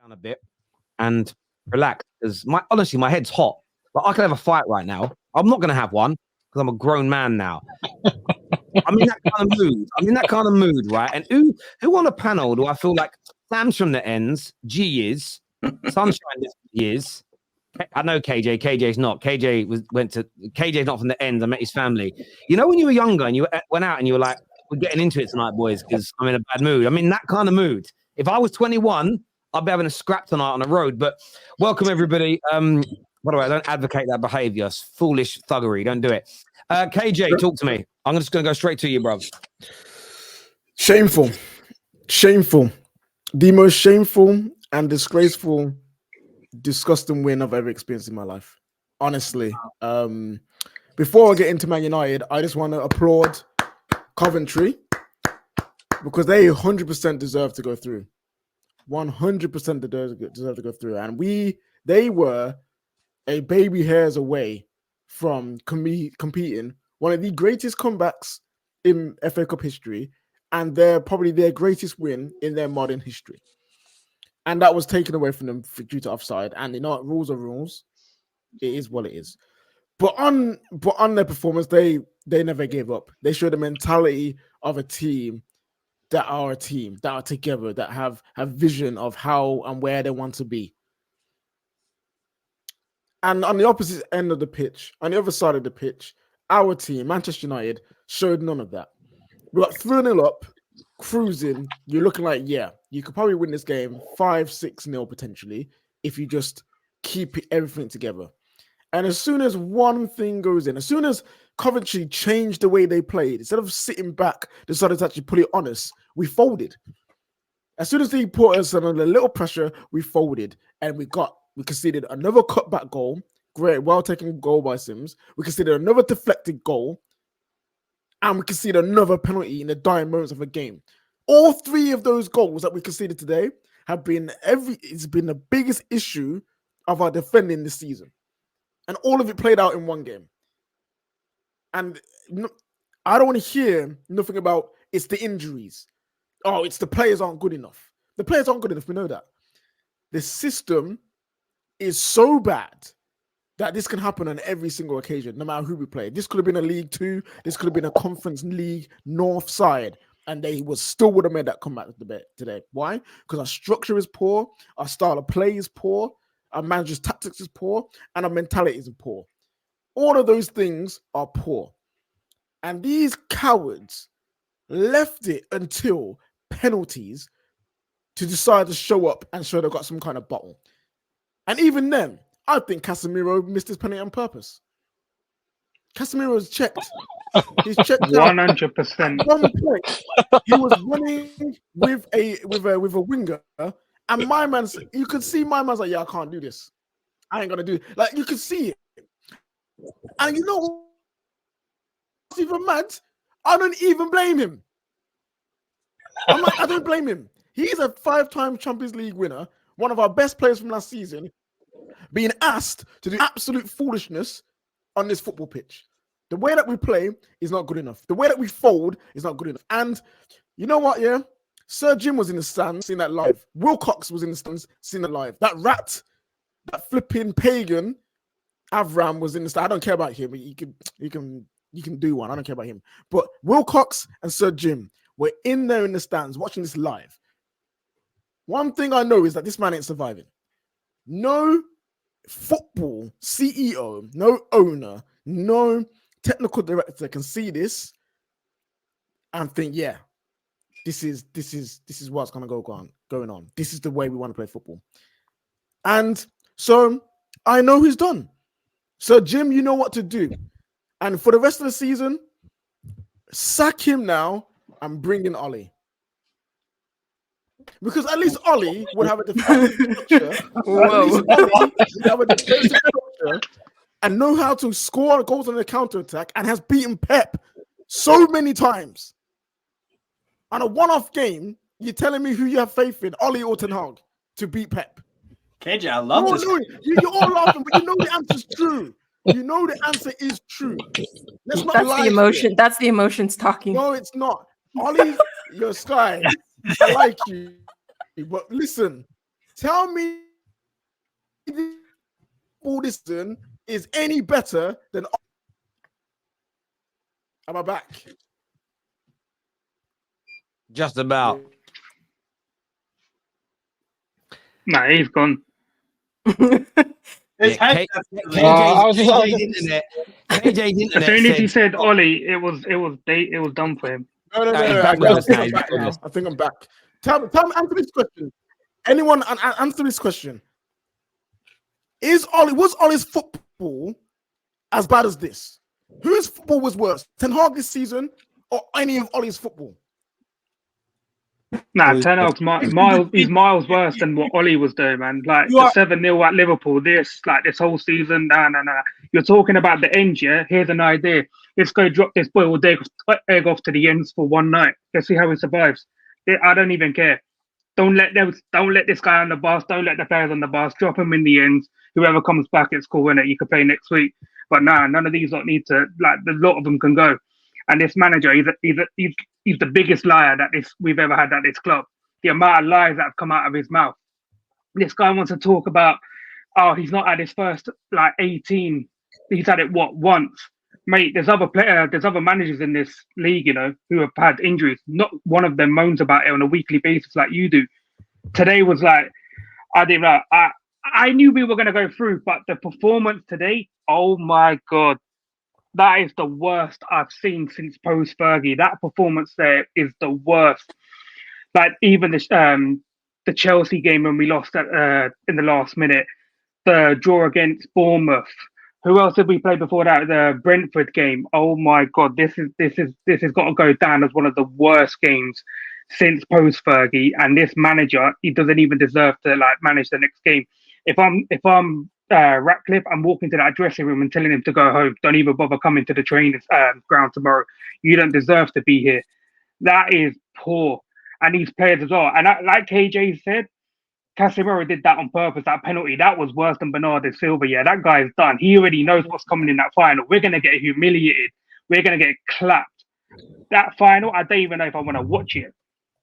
down a bit and relax because honestly, my head's hot. But I could have a fight right now. I'm not going to have one because I'm a grown man now. I'm in that kind of mood. Right? And who on the panel do I feel like Sam's from the ends? G is Sunshine is. I know KJ. KJ's not. KJ's not from the ends. I met his family. You know when you were younger and you went out and you were like, "We're getting into it tonight, boys," because I'm in a bad mood. I'm in that kind of mood. If I was 21, I'd be having a scrap tonight on the road. But welcome everybody. By the way, I don't advocate that behaviour. It's foolish thuggery. Don't do it. KJ, talk to me. I'm just going to go straight to you, bro. Shameful. The most shameful and disgraceful, disgusting win I've ever experienced in my life. Honestly. Before I get into Man United, I just want to applaud Coventry because they 100% deserve to go through. 100% deserve to go through. And they were a baby hairs away from competing one of the greatest comebacks in FA Cup history, and they're probably their greatest win in their modern history. And that was taken away from them due to offside. And you know what? Rules are rules. It is what it is. But on their performance, they never gave up. They showed the mentality of a team that are together, that have vision of how and where they want to be. And on the opposite end of the pitch, on the other side of the pitch, our team, Manchester United, showed none of that. We got 3-0 up, cruising. You're looking like, yeah, you could probably win this game 5-6-0 potentially if you just keep everything together. And as soon as one thing goes in, as soon as Coventry changed the way they played, instead of sitting back, decided to actually put it on us, we folded. As soon as they put us under a little pressure, we folded. And we conceded another cutback goal. Great, well taken goal by Sims. We conceded another deflected goal. And we conceded another penalty in the dying moments of a game. All three of those goals that we conceded today have been it's been the biggest issue of our defending this season. And all of it played out in one game. And I don't want to hear nothing about it's the injuries. Oh, it's the players aren't good enough. The players aren't good enough. We know that. The system is so bad that this can happen on every single occasion, no matter who we play. This could have been a League Two. This could have been a Conference League North side. And they would have made that comeback today. Why? Because our structure is poor. Our style of play is poor. Our manager's tactics is poor. And our mentality is poor. All of those things are poor. And these cowards left it until penalties to decide to show up and show they've got some kind of bottle. And even then, I think Casemiro missed his penalty on purpose. Casemiro's checked. He's checked 100%. At one point, he was running with a winger, and my man's. You could see my man's like, "Yeah, I can't do this. I ain't gonna do it." Like you could see it, and you know what's even mad? I don't even blame him. I'm like, I don't blame him. He's a 5-time Champions League winner, one of our best players from last season, being asked to do absolute foolishness on this football pitch. The way that we play is not good enough. The way that we fold is not good enough. And you know what, yeah? Sir Jim was in the stands, seeing that live. Wilcox was in the stands, seeing that live. That rat, that flipping pagan, Avram was in the stand. I don't care about him. You can do one. I don't care about him. But Wilcox and Sir Jim were in there in the stands watching this live. One thing I know is that this man ain't surviving. No football CEO, no owner, no technical director can see this and think, yeah, this is what's going to going on. This is the way we want to play football. And so I know who's done. So Jim, you know what to do. And for the rest of the season, sack him now and bring in Ollie. Because at least Ollie would have a defensive structure. At least Ollie would have a defensive structure and know how to score goals on the counter-attack and has beaten Pep so many times. On a one-off game, you're telling me who you have faith in, Ollie or Ten Hag, to beat Pep. KJ, I love this. You're all laughing, but you know the answer's true. You know the answer is true. Let's not That's lie the emotion. here. That's the emotions talking. No, it's not. Ollie, you're Sky. I like you. But listen, Tell me all this season is any better than. Am I back? Just about. Nah, he's gone. His Yeah, head. KJ's internet. KJ's As internet. soon as he said, said Ollie, it was done for him. No. he's back with us now. He's back with us. I think I'm back. Tell me, answer this question. Anyone answer this question? Was Ollie's football as bad as this? Whose football was worse? Ten Hag this season or any of Ollie's football? Nah, Ten Hag's miles worse than what Ollie was doing, man. Like the 7-0 at Liverpool, this whole season. Nah. You're talking about the end, yeah? Here's an idea. Let's go drop this boiled egg off to the ends for one night. Let's see how he survives. I don't even care. Don't let this guy on the bus. Don't let the players on the bus. Drop him in the ends. Whoever comes back, it's cool, innit? You can play next week. But nah, none of these lot need to. Like, a lot of them can go. And this manager, he's the biggest liar that we've ever had at this club. The amount of lies that have come out of his mouth. This guy wants to talk about, he's not had his first 18. He's had it once, mate. There's other managers in this league, who have had injuries. Not one of them moans about it on a weekly basis like you do. Today was like, I didn't know. I knew we were going to go through, but the performance today, oh my God. That is the worst I've seen since post-Fergie. That performance there is the worst. Like even the Chelsea game when we lost in the last minute, the draw against Bournemouth. Who else did we play before that? The Brentford game. Oh my God, this has got to go down as one of the worst games since post-Fergie. And this manager, he doesn't even deserve to manage the next game. If I'm Ratcliffe, I'm walking to that dressing room and telling him to go home. Don't even bother coming to the training ground tomorrow. You don't deserve to be here. That is poor. And these players as well. And like KJ said, Casemiro did that on purpose. That penalty, that was worse than Bernardo Silva. Yeah, that guy's done. He already knows what's coming in that final. We're going to get humiliated. We're going to get clapped. That final, I don't even know if I want to watch it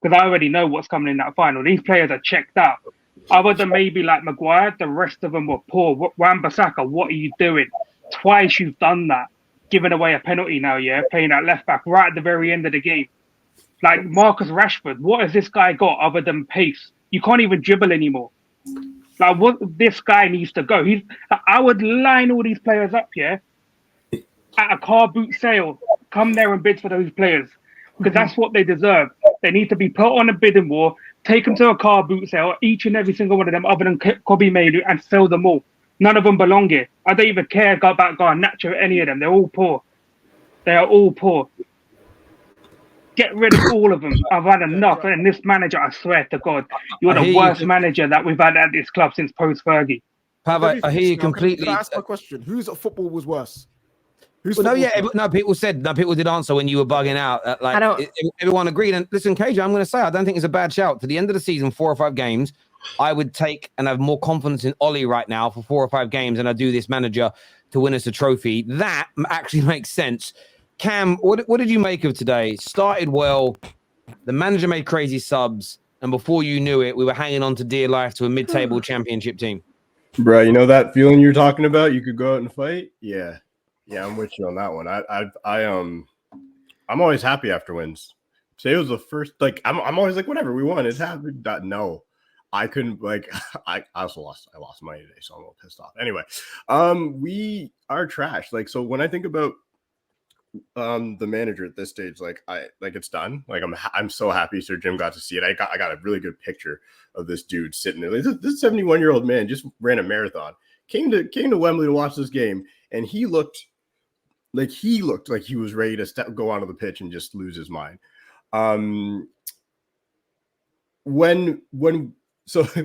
because I already know what's coming in that final. These players are checked out. Other than maybe like Maguire, the rest of them were poor. Wan-Bissaka, what are you doing? Twice you've done that. Giving away a penalty now, yeah? Playing at left back right at the very end of the game. Like Marcus Rashford, what has this guy got other than pace? You can't even dribble anymore. Like this guy needs to go. I would line all these players up, yeah? At a car boot sale. Come there and bid for those players. Because that's what they deserve. They need to be put on a bidding war. Take them to a car boot sale, each and every single one of them, other than Kobe Mainu, and sell them all. None of them belong here. I don't even care about Garnacho, any of them. They're all poor. They are all poor. Get rid of all of them. I've had enough. And this manager, I swear to God, you're the worst manager that we've had at this club since post-Fergie. Pav, I hear you completely. Can I ask my question? Whose football was worse? People did answer when you were bugging out. Everyone agreed. And listen, KJ, I'm going to say, I don't think it's a bad shout. For the end of the season, 4 or 5 games, I would take and have more confidence in Ollie right now for 4 or 5 games than I do this manager to win us a trophy. That actually makes sense. Cam, what did you make of today? Started well. The manager made crazy subs. And before you knew it, we were hanging on to dear life to a mid-table championship team. Bro, you know that feeling you're talking about? You could go out and fight? Yeah. Yeah, I'm with you on that one. I'm always happy after wins. Say it was the first, I'm always like, whatever, we won. It's happy. No, I couldn't, I also lost money today, so I'm a little pissed off. Anyway, we are trash. So when I think about the manager at this stage, it's done. I'm so happy Sir Jim got to see it. I got a really good picture of this dude sitting there. This 71-year-old man just ran a marathon, came to Wembley to watch this game, and he looked like he was ready to go onto the pitch and just lose his mind. When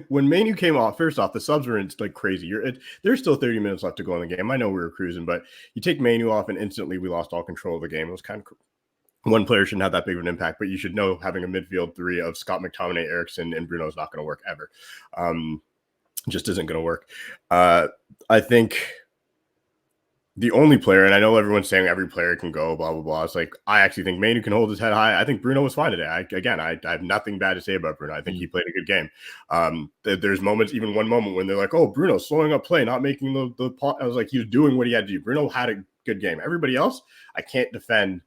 Manu came off, first off, the subs were in crazy. There's still 30 minutes left to go in the game. I know we were cruising, but you take Manu off and instantly we lost all control of the game. It was kind of one player shouldn't have that big of an impact, but you should know having a midfield 3 of Scott McTominay, Eriksson, and Bruno is not going to work ever. Just isn't going to work. I think the only player, and I know everyone's saying every player can go, blah, blah, blah. It's like, I actually think Manu can hold his head high. I think Bruno was fine today. I have nothing bad to say about Bruno. I think he played a good game. There's moments, even one moment when they're like, oh, Bruno slowing up play, not making the I was like, he was doing what he had to do. Bruno had a good game. Everybody else, I can't defend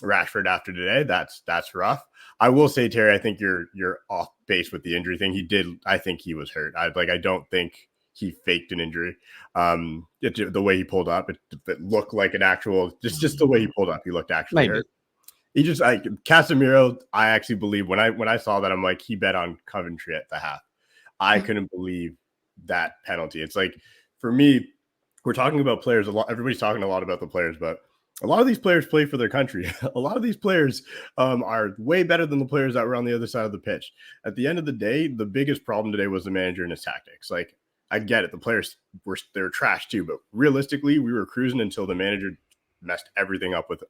Rashford after today. That's rough. I will say, Terry, I think you're off base with the injury thing. I think he was hurt. I don't think he faked an injury. The way he pulled up, it looked like an actual, just the way he pulled up, he looked actually hurt. He just, Casemiro, I actually believe when I saw that, I'm like, he bet on Coventry at the half. I couldn't believe that penalty. It's like, for me, we're talking about players a lot. Everybody's talking a lot about the players, but a lot of these players play for their country. A lot of these players are way better than the players that were on the other side of the pitch. At the end of the day, the biggest problem today was the manager and his tactics. Like, I get it. The players they're trash too, but realistically, we were cruising until the manager messed everything up with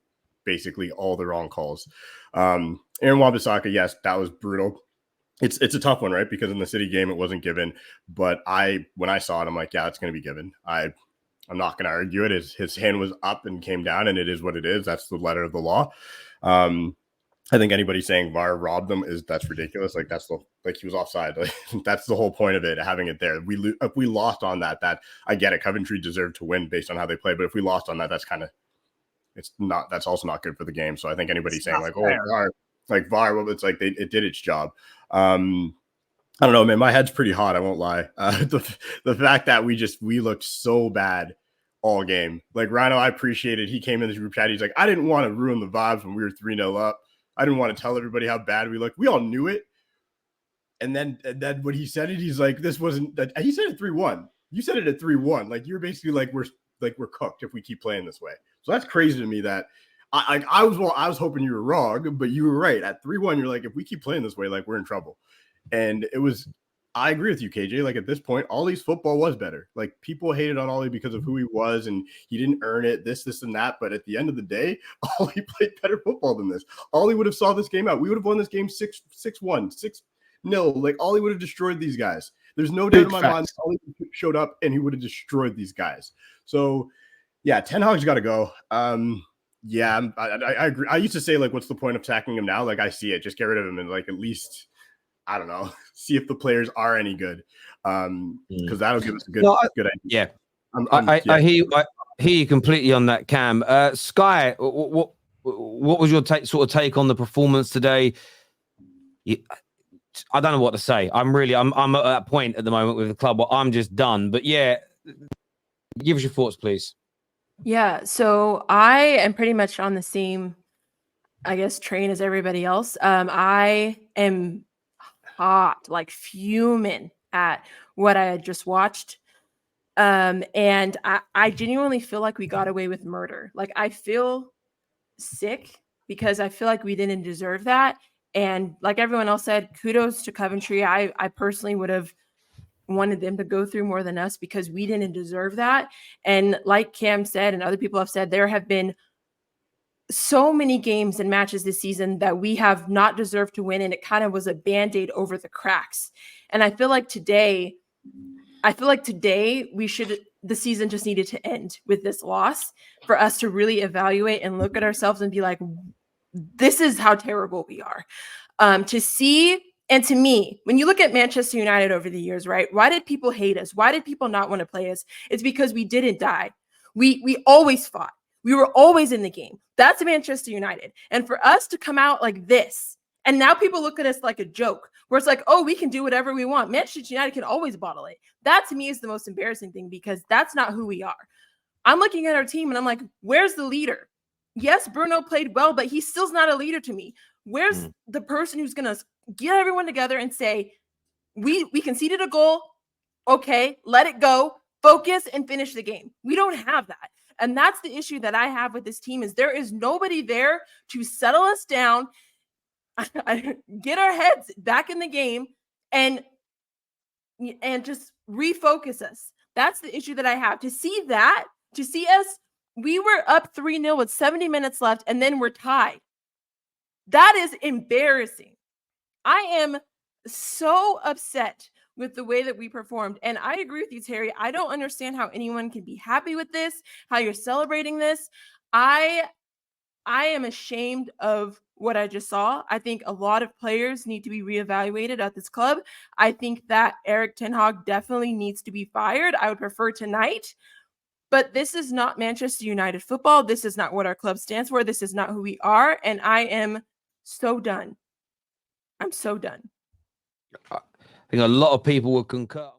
basically all the wrong calls. Aaron Wan-Bissaka, yes, that was brutal. It's a tough one, right? Because in the City game, it wasn't given. But when I saw it, I'm like, yeah, it's going to be given. I'm not going to argue it. His hand was up and came down, and it is what it is. That's the letter of the law. I think anybody saying VAR robbed them that's ridiculous. Like, he was offside. Like, that's the whole point of it, having it there. If we lost on that I get it. Coventry deserved to win based on how they play, but if we lost on that, that's also not good for the game. So I think anybody saying like, fair. Oh, VAR, well, it's like it did its job. I don't know, man. My head's pretty hot. I won't lie. The fact that we looked so bad all game. Like, Rhino, I appreciate it. He came in this group chat. He's like, I didn't want to ruin the vibes when we were 3-0 up. I didn't want to tell everybody how bad we looked. We all knew it. And then when he said it, he's like, this wasn't that. He said it 3-1. You said it at 3-1. Like, you're basically like, we're cooked if we keep playing this way. So that's crazy to me that I was hoping you were wrong, but you were right. At 3-1, you're like, if we keep playing this way, like, we're in trouble. And I agree with you, KJ. Like, at this point, Ollie's football was better. Like, people hated on Ollie because of who he was, and he didn't earn it, this, and that. But at the end of the day, Ollie played better football than this. Ollie would have saw this game out. We would have won this game 6-1, 6-0. Like, Ollie would have destroyed these guys. There's no doubt in my mind Ollie showed up and he would have destroyed these guys. So, yeah, Ten Hag's got to go. Yeah, I agree. I used to say, like, what's the point of attacking him now? Like, I see it. Just get rid of him and, like, at least, I don't know, see if the players are any good. Because that'll give us a good idea. Yeah. I hear you completely on that, Cam. Sky, what was your take on the performance today? I don't know what to say. I'm at that point at the moment with the club where I'm just done. But yeah, give us your thoughts, please. Yeah, so I am pretty much on the same, I guess, train as everybody else. I am hot, like fuming at what I had just watched. And I genuinely feel like we got away with murder. Like, I feel sick because I feel like we didn't deserve that. And like everyone else said, kudos to Coventry. I personally would have wanted them to go through more than us because we didn't deserve that. And like Cam said, and other people have said, there have been so many games and matches this season that we have not deserved to win. And it kind of was a Band-Aid over the cracks. And I feel like today the season just needed to end with this loss for us to really evaluate and look at ourselves and be like, this is how terrible we are. To see, and to me, when you look at Manchester United over the years, right? Why did people hate us? Why did people not want to play us? It's because we didn't die. We always fought. We were always in the game. That's Manchester United. And for us to come out like this, and now people look at us like a joke, where it's like, oh, we can do whatever we want. Manchester United can always bottle it. That to me is the most embarrassing thing because that's not who we are. I'm looking at our team and I'm like, where's the leader? Yes, Bruno played well, but he still's not a leader to me. Where's the person who's going to get everyone together and say, we conceded a goal. Okay, let it go. Focus and finish the game. We don't have that. And that's the issue that I have with this team is there is nobody there to settle us down, get our heads back in the game and just refocus us. That's the issue that I have. To see us, we were up 3-0 with 70 minutes left, and then we're tied. That is embarrassing. I am so upset with the way that we performed. And I agree with you, Terry. I don't understand how anyone can be happy with this, how you're celebrating this. I am ashamed of what I just saw. I think a lot of players need to be reevaluated at this club. I think that Erik ten Hag definitely needs to be fired. I would prefer tonight. But this is not Manchester United football. This is not what our club stands for. This is not who we are. And I am so done. I'm so done. I think a lot of people will concur.